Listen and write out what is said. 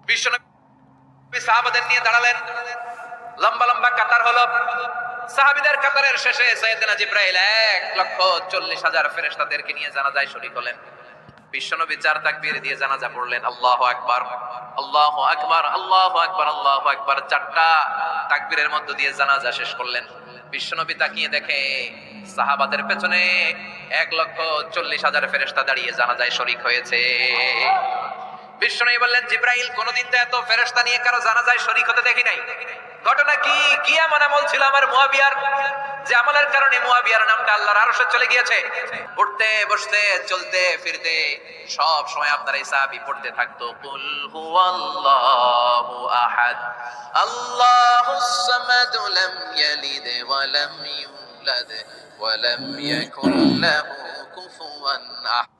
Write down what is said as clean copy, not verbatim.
বিশ্বনবী সাহাবাদের নিয়ে দাঁড়ালেন, লম্বা লম্বা কাতার হলো। সাহাবীদের কাতারের শেষে সাইয়েদনা জিবরাইল 1,40,000 ফেরেশতাদেরকে নিয়ে জানাজায় শরীক হলেন। বিশ্বনবী 4 তাকবীর দিয়ে জানাজা পড়লেন, আল্লাহু আকবার, আল্লাহু আকবার, আল্লাহু আকবার, আল্লাহু আকবার। 4টা তাকবীরের মধ্য দিয়ে জানাজা শেষ করলেন। বিশ্বনবী তাকিয়ে দেখে সাহাবাদের পেছনে 1,40,000 ফেরেশতা দাঁড়িয়ে জানাজায় শরীক হয়েছে। বিশ্বনবী বললেন, জিবরাইল, কোনদিন তো এত ফেরেশতা নিয়ে কারো জানাজায় শরীক হতে দেখি নাই। ঘটনা কি? কি এমন আমল ছিল আমার মুয়াবিয়ার যে আমলের কারণে মুয়াবিয়ার নামটা আল্লাহর আরশে চলে গিয়েছে? উঠতে বসতে চলতে ফিরতে সব সময় আপনার এই সাহাবী পড়তে থাকতো, কুল হুয়াল্লাহু আহাদ, আল্লাহুস সামাদ, লাম ইয়ালিদ ওয়া লাম ইউলাদ ওয়া লাম ইয়াকুল লাহু কুফুয়ান আহাদ।